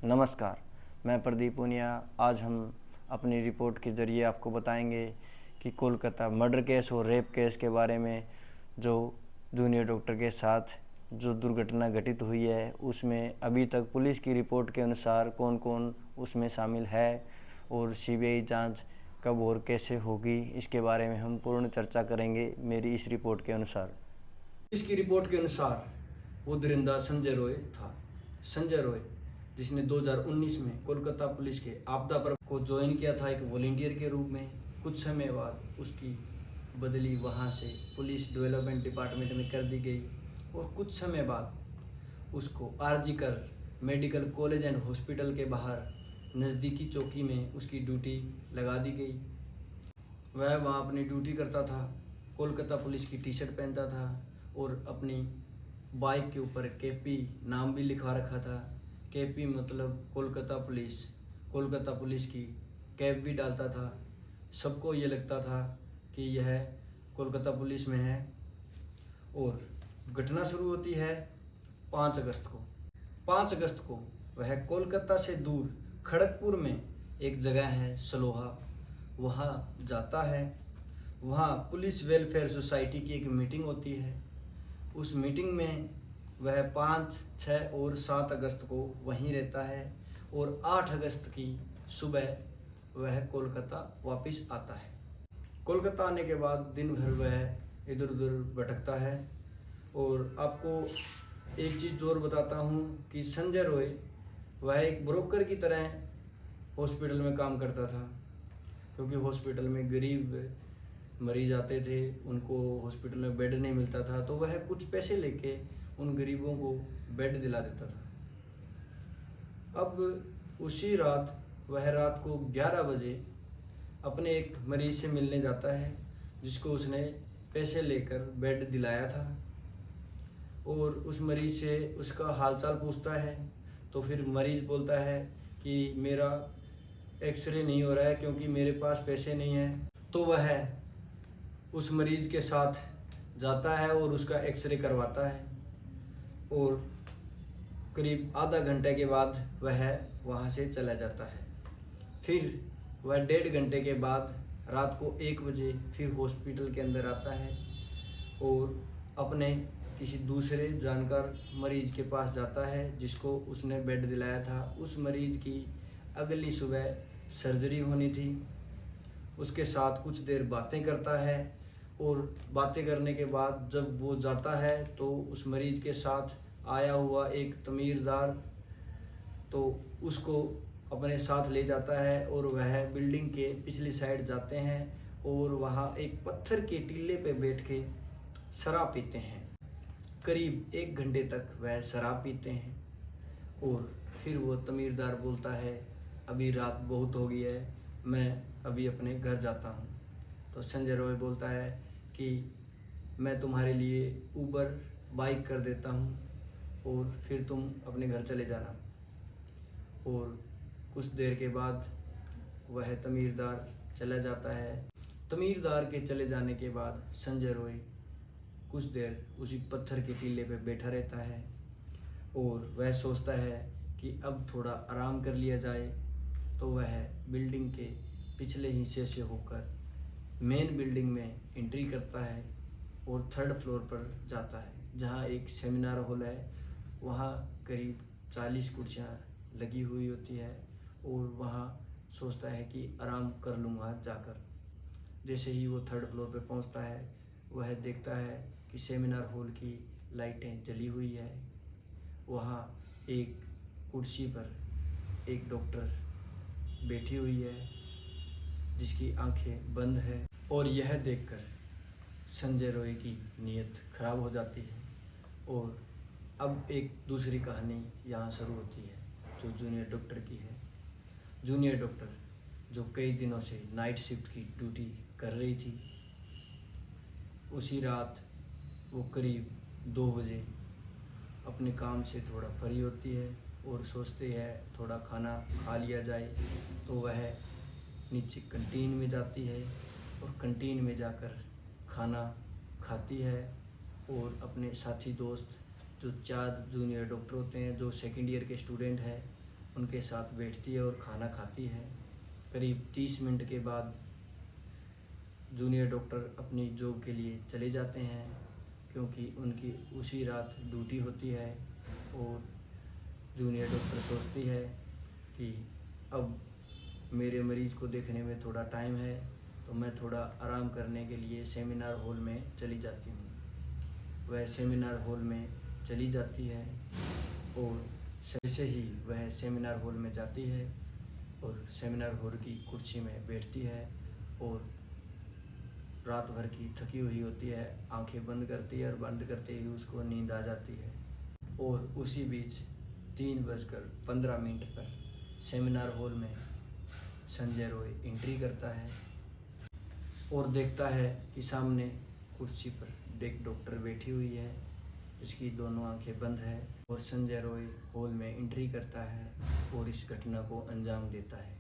नमस्कार, मैं प्रदीप पूनिया। आज हम अपनी रिपोर्ट के ज़रिए आपको बताएंगे कि कोलकाता मर्डर केस और रेप केस के बारे में जो जूनियर डॉक्टर के साथ जो दुर्घटना घटित हुई है, उसमें अभी तक पुलिस की रिपोर्ट के अनुसार कौन कौन उसमें शामिल है और सीबीआई जांच कब और कैसे होगी, इसके बारे में हम पूर्ण चर्चा करेंगे मेरी इस रिपोर्ट के अनुसार। इसकी रिपोर्ट के अनुसार वो दरिंदा संजय रॉय था। संजय रॉय जिसने 2019 में कोलकाता पुलिस के आपदा पर को ज्वाइन किया था एक वॉलंटियर के रूप में। कुछ समय बाद उसकी बदली वहां से पुलिस डेवलपमेंट डिपार्टमेंट में कर दी गई और कुछ समय बाद उसको RG Kar medical college and hospital के बाहर नज़दीकी चौकी में उसकी ड्यूटी लगा दी गई। वह वहाँ अपनी ड्यूटी करता था, कोलकाता पुलिस की टी शर्ट पहनता था और अपनी बाइक के ऊपर केपी नाम भी लिखवा रखा था। केपी मतलब कोलकाता पुलिस की कैप भी डालता था। सबको ये लगता था कि यह कोलकाता पुलिस में है। और घटना शुरू होती है 5 अगस्त को। 5 अगस्त को वह कोलकाता से दूर खड़गपुर में एक जगह है सलोहा, वहाँ जाता है। वहाँ पुलिस वेलफेयर सोसाइटी की एक मीटिंग होती है। उस मीटिंग में वह 5, 6 और 7 अगस्त को वहीं रहता है और 8 अगस्त की सुबह वह कोलकाता वापस आता है। कोलकाता आने के बाद दिन भर वह इधर उधर भटकता है। और आपको एक चीज़ और बताता हूँ कि संजय रॉय वह एक ब्रोकर की तरह हॉस्पिटल में काम करता था, क्योंकि हॉस्पिटल में गरीब मरीज आते थे, उनको हॉस्पिटल में बेड नहीं मिलता था, तो वह कुछ पैसे लेके उन गरीबों को बेड दिला देता था। अब उसी रात वह रात को 11 बजे अपने एक मरीज से मिलने जाता है जिसको उसने पैसे लेकर बेड दिलाया था। और उस मरीज से उसका हालचाल पूछता है तो फिर मरीज बोलता है कि मेरा एक्सरे नहीं हो रहा है क्योंकि मेरे पास पैसे नहीं हैं। तो वह उस मरीज के साथ जाता है और उसका एक्सरे करवाता है और करीब आधा घंटे के बाद वह वहाँ से चला जाता है। फिर वह 1.5 घंटे के बाद रात को 1 बजे फिर हॉस्पिटल के अंदर आता है और अपने किसी दूसरे जानकार मरीज के पास जाता है जिसको उसने बेड दिलाया था। उस मरीज की अगली सुबह सर्जरी होनी थी। उसके साथ कुछ देर बातें करता है और बातें करने के बाद जब वो जाता है तो उस मरीज के साथ आया हुआ एक तमीरदार तो उसको अपने साथ ले जाता है और वह बिल्डिंग के पिछली साइड जाते हैं और वहाँ एक पत्थर के टीले पे बैठ के शराब पीते हैं। करीब 1 घंटे तक वह शराब पीते हैं और फिर वो तमीरदार बोलता है अभी रात बहुत हो गई है, मैं अभी अपने घर जाता हूँ। तो संजय रॉय बोलता है कि मैं तुम्हारे लिए ऊबर बाइक कर देता हूँ और फिर तुम अपने घर चले जाना। और कुछ देर के बाद वह तमीरदार चला जाता है। तमीरदार के चले जाने के बाद संजय रॉय कुछ देर उसी पत्थर के टीले पे बैठा रहता है और वह सोचता है कि अब थोड़ा आराम कर लिया जाए। तो वह बिल्डिंग के पिछले हिस्से से होकर मेन बिल्डिंग में एंट्री करता है और 3rd फ्लोर पर जाता है जहाँ एक सेमिनार हॉल है। वहाँ करीब 40 कुर्सियाँ लगी हुई होती है और वहाँ सोचता है कि आराम कर लूँगा जाकर। जैसे ही वो 3rd फ्लोर पर पहुँचता है वह देखता है कि सेमिनार हॉल की लाइटें जली हुई है। वहाँ एक कुर्सी पर एक डॉक्टर बैठी हुई है जिसकी आंखें बंद है और यह देखकर संजय रॉय की नीयत खराब हो जाती है। और अब एक दूसरी कहानी यहाँ शुरू होती है जो जूनियर डॉक्टर की है। जूनियर डॉक्टर जो कई दिनों से नाइट शिफ्ट की ड्यूटी कर रही थी, उसी रात वो करीब 2 बजे अपने काम से थोड़ा फ्री होती है और सोचती है थोड़ा खाना खा लिया जाए। तो वह नीचे कैंटीन में जाती है और कैंटीन में जाकर खाना खाती है और अपने साथी दोस्त जो 4 जूनियर डॉक्टर होते हैं जो 2nd ईयर के स्टूडेंट हैं उनके साथ बैठती है और खाना खाती है। करीब 30 मिनट के बाद जूनियर डॉक्टर अपनी जॉब के लिए चले जाते हैं, क्योंकि उनकी उसी रात ड्यूटी होती है। और जूनियर डॉक्टर सोचती है कि अब मेरे मरीज़ को देखने में थोड़ा टाइम है, तो मैं थोड़ा आराम करने के लिए सेमिनार हॉल में चली जाती हूँ। वह सेमिनार हॉल में चली जाती है और जैसे ही वह सेमिनार हॉल में जाती है और सेमिनार हॉल की कुर्सी में बैठती है और रात भर की थकी हुई होती है, आंखें बंद करती है और बंद करते ही उसको नींद आ जाती है। और उसी बीच 3:15 पर सेमिनार हॉल में संजय रॉय एंट्री करता है और देखता है कि सामने कुर्सी पर एक डॉक्टर बैठी हुई है, जिसकी दोनों आंखें बंद है। और संजय रॉय हॉल में एंट्री करता है और इस घटना को अंजाम देता है।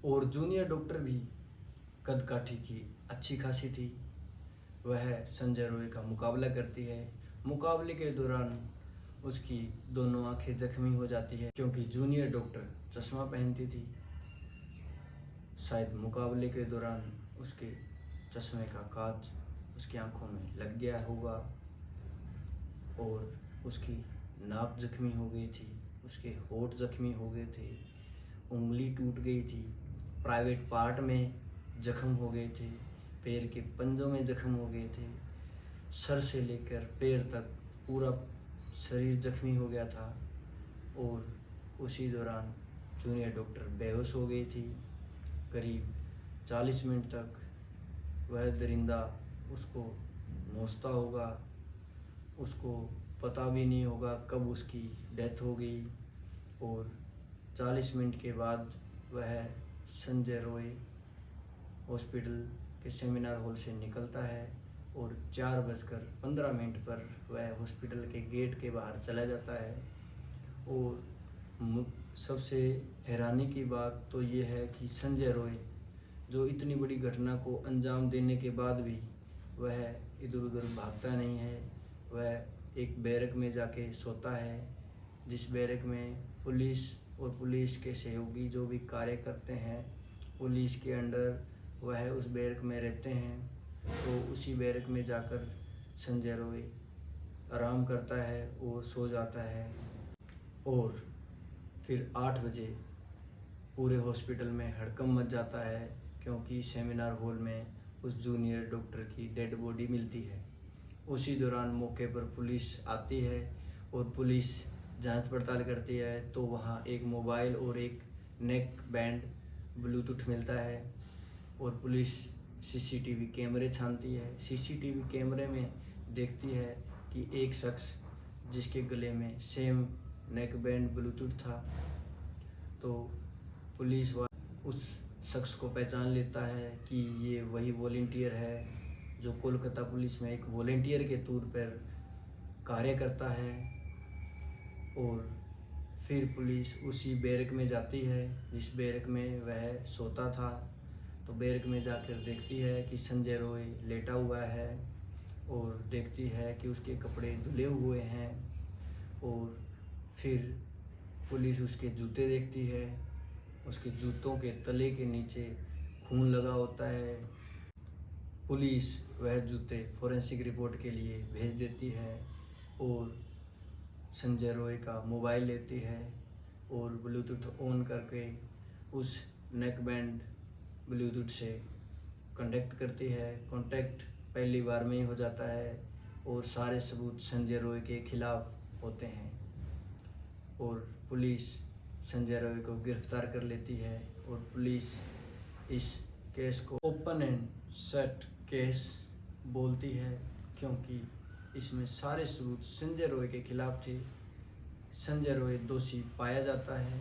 और जूनियर डॉक्टर भी कद काठी की अच्छी खासी थी। वह संजय रॉय का मुकाबला करती है। मुकाबले के दौरान उसकी दोनों आंखें जख्मी हो जाती है, क्योंकि जूनियर डॉक्टर चश्मा पहनती थी। शायद मुकाबले के दौरान उसके चश्मे का कांच उसकी आंखों में लग गया होगा और उसकी नाक जख्मी हो गई थी, उसके होंठ जख्मी हो गए थे, उंगली टूट गई थी, प्राइवेट पार्ट में जख्म हो गए थे, पैर के पंजों में जख्म हो गए थे, सर से लेकर पैर तक पूरा शरीर जख्मी हो गया था। और उसी दौरान जूनियर डॉक्टर बेहोश हो गई थी। करीब 40 मिनट तक वह दरिंदा उसको नोचता होगा, उसको पता भी नहीं होगा कब उसकी डेथ हो गई। और 40 मिनट के बाद वह संजय रॉय हॉस्पिटल के सेमिनार हॉल से निकलता है और 4:15 पर वह हॉस्पिटल के गेट के बाहर चला जाता है। और सबसे हैरानी की बात तो ये है कि संजय रॉय, जो इतनी बड़ी घटना को अंजाम देने के बाद भी वह इधर उधर भागता नहीं है। वह एक बैरक में जाके सोता है, जिस बैरक में पुलिस और पुलिस के सहयोगी जो भी कार्य करते हैं पुलिस के अंडर, वह उस बैरक में रहते हैं। तो उसी बैरक में जाकर संजय रॉय आराम करता है और सो जाता है। और फिर 8 बजे पूरे हॉस्पिटल में हड़कंप मच जाता है, क्योंकि सेमिनार हॉल में उस जूनियर डॉक्टर की डेड बॉडी मिलती है। उसी दौरान मौके पर पुलिस आती है और पुलिस जांच पड़ताल करती है, तो वहाँ एक मोबाइल और एक नेक बैंड ब्लूटूथ मिलता है। और पुलिस सीसीटीवी कैमरे छानती है। सीसीटीवी कैमरे में देखती है कि एक शख्स जिसके गले में सेम नेक बैंड ब्लूटूथ था, तो पुलिस उस शख्स को पहचान लेता है कि ये वही वॉलंटियर है जो कोलकाता पुलिस में एक वॉलंटियर के तौर पर कार्य करता है। और फिर पुलिस उसी बैरक में जाती है जिस बैरक में वह सोता था। तो बैरक में जाकर देखती है कि संजय रॉय लेटा हुआ है और देखती है कि उसके कपड़े धुले हुए हैं। और फिर पुलिस उसके जूते देखती है, उसके जूतों के तले के नीचे खून लगा होता है। पुलिस वह जूते फॉरेंसिक रिपोर्ट के लिए भेज देती है और संजय रॉय का मोबाइल लेती है और ब्लूटूथ ऑन करके उस नेक बैंड ब्लूटूथ से कांटेक्ट करती है। कांटेक्ट पहली बार में ही हो जाता है और सारे सबूत संजय रॉय के खिलाफ होते हैं और पुलिस संजय रॉय को गिरफ्तार कर लेती है। और पुलिस इस केस को ओपन एंड शट केस बोलती है, क्योंकि इसमें सारे सबूत संजय रॉय के खिलाफ थे। संजय रॉय दोषी पाया जाता है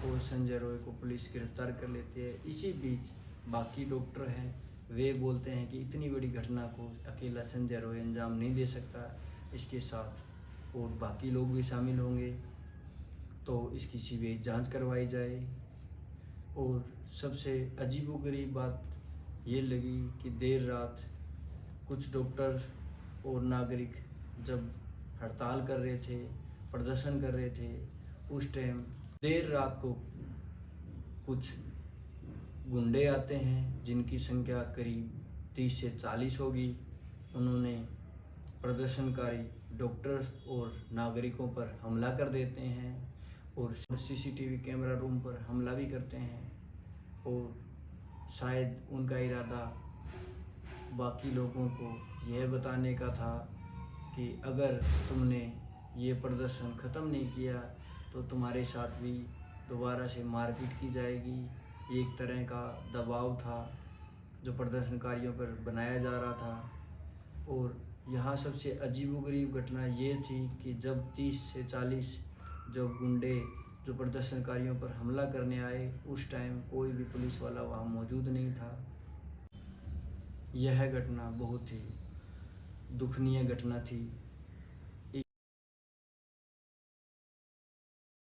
और संजय रॉय को पुलिस गिरफ्तार कर लेती है। इसी बीच बाकी डॉक्टर हैं, वे बोलते हैं कि इतनी बड़ी घटना को अकेला संजय रॉय अंजाम नहीं दे सकता, इसके साथ और बाकी लोग भी शामिल होंगे, तो इसकी सीबीआई जांच करवाई जाए। और सबसे अजीबोगरीब बात ये लगी कि देर रात कुछ डॉक्टर और नागरिक जब हड़ताल कर रहे थे, प्रदर्शन कर रहे थे, उस टाइम देर रात को कुछ गुंडे आते हैं जिनकी संख्या करीब 30 से 40 होगी। उन्होंने प्रदर्शनकारी डॉक्टर्स और नागरिकों पर हमला कर देते हैं और सीसीटीवी कैमरा रूम पर हमला भी करते हैं और शायद उनका इरादा बाकी लोगों को यह बताने का था कि अगर तुमने ये प्रदर्शन ख़त्म नहीं किया तो तुम्हारे साथ भी दोबारा से मारपीट की जाएगी। एक तरह का दबाव था जो प्रदर्शनकारियों पर बनाया जा रहा था। और यहाँ सबसे अजीबोगरीब घटना ये थी कि जब 30 से 40 जो गुंडे जो प्रदर्शनकारियों पर हमला करने आए, उस टाइम कोई भी पुलिस वाला वहाँ मौजूद नहीं था। यह घटना बहुत ही दुखनीय घटना थी।